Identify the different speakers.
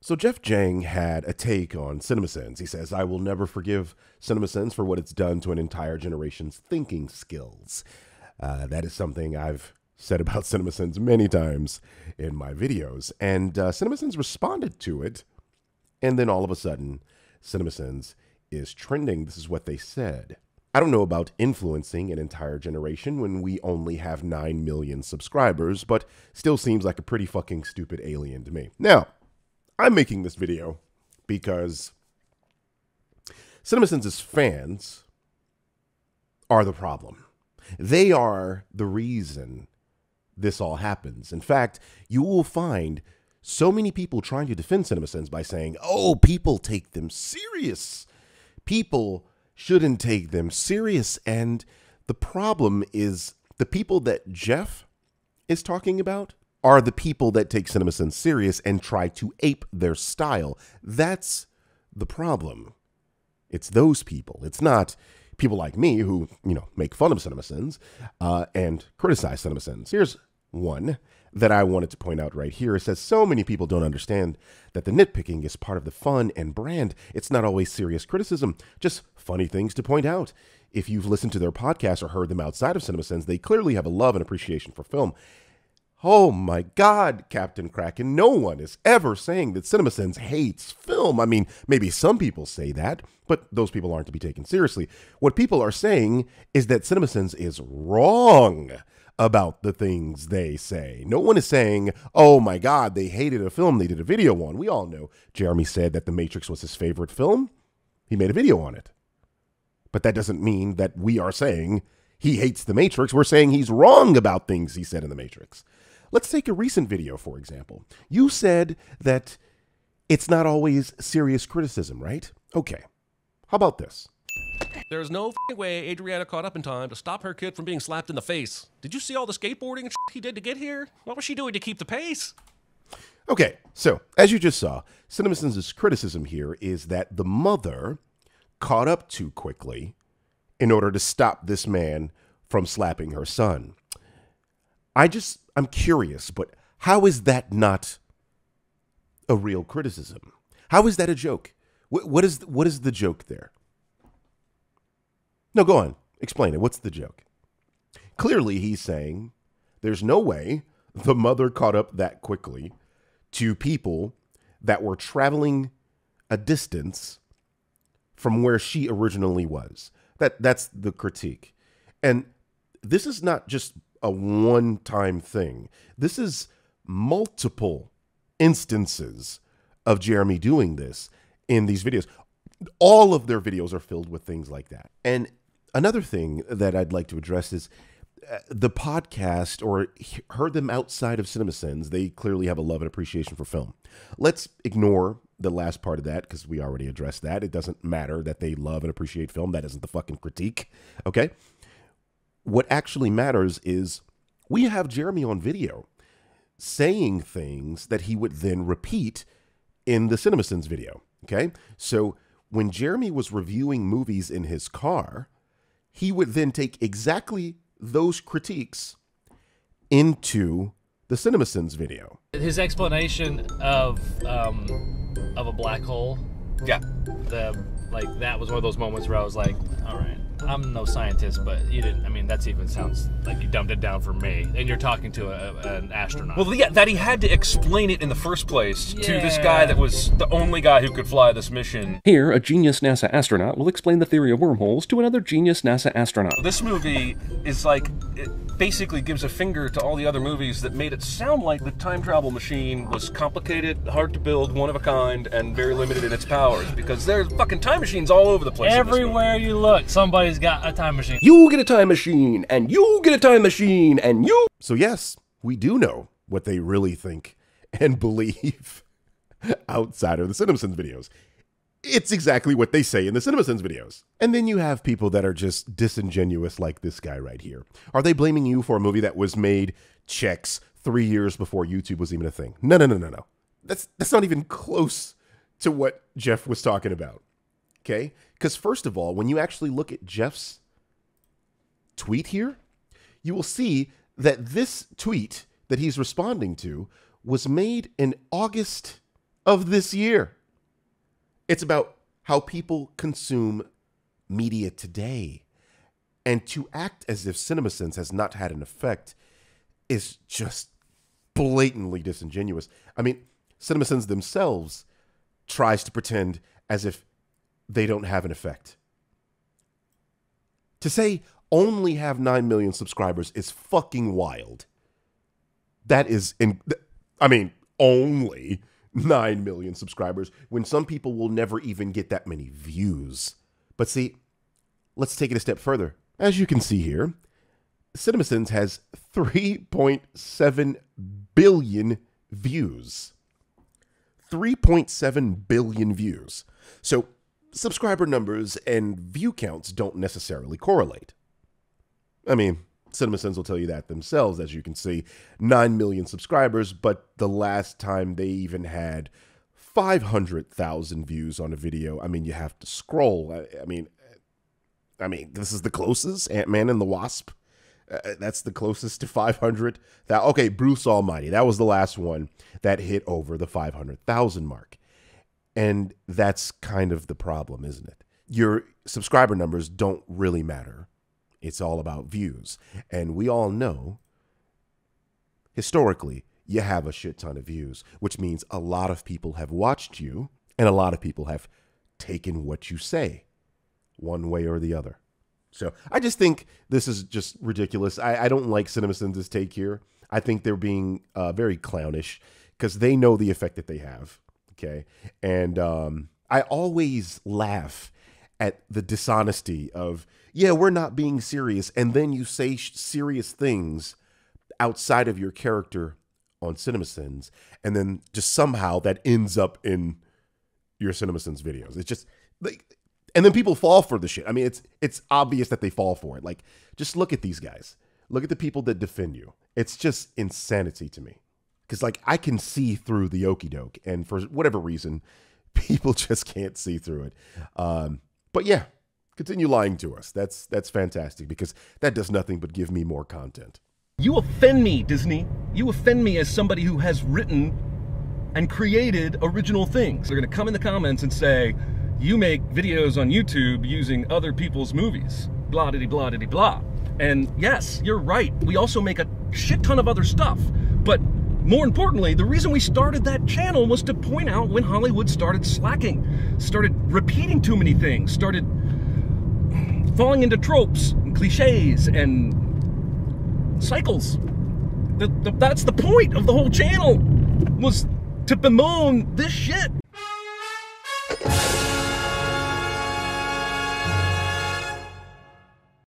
Speaker 1: So Jeff Jang had a take on CinemaSins. He says, I will never forgive CinemaSins for what it's done to an entire generation's thinking skills. That is something I've said about CinemaSins many times in my videos. And CinemaSins responded to it. And then all of a sudden, CinemaSins is trending. This is what they said. I don't know about influencing an entire generation when we only have 9 million subscribers, but still seems like a pretty fucking stupid alien to me. Now, I'm making this video because CinemaSins' fans are the problem. They are the reason this all happens. In fact, you will find so many people trying to defend CinemaSins by saying, oh, people take them serious. People shouldn't take them serious. And the problem is the people that Jeff is talking about are the people that take CinemaSins serious and try to ape their style. That's the problem. It's those people. It's not people like me who, make fun of CinemaSins and criticize CinemaSins. Here's one that I wanted to point out right here. It says, so many people don't understand that the nitpicking is part of the fun and brand. It's not always serious criticism, just funny things to point out. If you've listened to their podcasts or heard them outside of CinemaSins, they clearly have a love and appreciation for film. Oh my God, Captain Kraken, no one is ever saying that CinemaSins hates film. I mean, maybe some people say that, but those people aren't to be taken seriously. What people are saying is that CinemaSins is wrong about the things they say. No one is saying, oh my God, they hated a film they did a video on. We all know Jeremy said that The Matrix was his favorite film. He made a video on it. But that doesn't mean that we are saying he hates The Matrix. We're saying he's wrong about things he said in The Matrix. Let's take a recent video, for example. You said that it's not always serious criticism, right? Okay. How about this?
Speaker 2: There's no way Adriana caught up in time to stop her kid from being slapped in the face. Did you see all the skateboarding and he did to get here? What was she doing to keep the pace?
Speaker 1: Okay, so as you just saw, CinemaSins' criticism here is that the mother caught up too quickly in order to stop this man from slapping her son. I'm curious, but how is that not a real criticism? How is that a joke? What is the joke there? No, go on. Explain it. What's the joke? Clearly, he's saying there's no way the mother caught up that quickly to people that were traveling a distance from where she originally was. That's the critique. And this is not just a one-time thing. This is multiple instances of Jeremy doing this in these videos. All of their videos are filled with things like that. And another thing that I'd like to address is the podcast, or heard them outside of CinemaSins, they clearly have a love and appreciation for film. Let's ignore the last part of that because we already addressed that. It doesn't matter that they love and appreciate film. That isn't the fucking critique. Okay? What actually matters is we have Jeremy on video saying things that he would then repeat in the CinemaSins video. Okay? So when Jeremy was reviewing movies in his car, he would then take exactly those critiques into the CinemaSins video.
Speaker 3: His explanation of a black hole,
Speaker 4: yeah,
Speaker 3: that was one of those moments where I was like, all right, I'm no scientist, but you didn't. I mean, that even sounds like you dumbed it down for me. And you're talking to an astronaut.
Speaker 4: Well, yeah, that he had to explain it in the first place to this guy that was the only guy who could fly this mission.
Speaker 5: Here, a genius NASA astronaut will explain the theory of wormholes to another genius NASA astronaut.
Speaker 4: This movie is like, it basically gives a finger to all the other movies that made it sound like the time travel machine was complicated, hard to build, one of a kind, and very limited in its powers, because there's fucking time machines all over the place.
Speaker 3: Everywhere you look, somebody's got a time machine.
Speaker 1: You get a time machine, and you get a time machine, and you... So yes, we do know what they really think and believe outside of the CinemaSins videos. It's exactly what they say in the CinemaSins videos. And then you have people that are just disingenuous like this guy right here. Are they blaming you for a movie that was made checks 3 years before YouTube was even a thing? No. That's not even close to what Jeff was talking about. Okay? Because first of all, when you actually look at Jeff's tweet here, you will see that this tweet that he's responding to was made in August of this year. It's about how people consume media today. And to act as if CinemaSins has not had an effect is just blatantly disingenuous. I mean, CinemaSins themselves tries to pretend as if they don't have an effect. To say only have 9 million subscribers is fucking wild. That is, only 9 million subscribers when some people will never even get that many views. But see, let's take it a step further. As you can see here, CinemaSins has 3.7 billion views. 3.7 billion views. So subscriber numbers and view counts don't necessarily correlate. I mean, CinemaSins will tell you that themselves, as you can see. 9 million subscribers, but the last time they even had 500,000 views on a video, I mean, you have to scroll. I mean, this is the closest, Ant-Man and the Wasp. That's the closest to 500. Okay, Bruce Almighty. That was the last one that hit over the 500,000 mark. And that's kind of the problem, isn't it? Your subscriber numbers don't really matter. It's all about views. And we all know, historically, you have a shit ton of views, which means a lot of people have watched you and a lot of people have taken what you say one way or the other. So I just think this is just ridiculous. I don't like CinemaSins' take here. I think they're being very clownish because they know the effect that they have. Okay. And I always laugh at the dishonesty of, yeah, we're not being serious. And then you say serious things outside of your character on CinemaSins. And then just somehow that ends up in your CinemaSins videos. It's just like, and then people fall for the shit. I mean, it's obvious that they fall for it. Like, just look at these guys. Look at the people that defend you. It's just insanity to me. Because, like, I can see through the okie doke. And for whatever reason, people just can't see through it. But yeah, continue lying to us. That's fantastic because that does nothing but give me more content.
Speaker 4: You offend me, Disney. You offend me as somebody who has written and created original things. They're going to come in the comments and say, you make videos on YouTube using other people's movies, blah, diddy, blah, diddy, blah. And yes, you're right. We also make a shit ton of other stuff. But more importantly, the reason we started that channel was to point out when Hollywood started slacking, started repeating too many things, started falling into tropes and cliches and cycles. That's the point of the whole channel, was to bemoan this shit.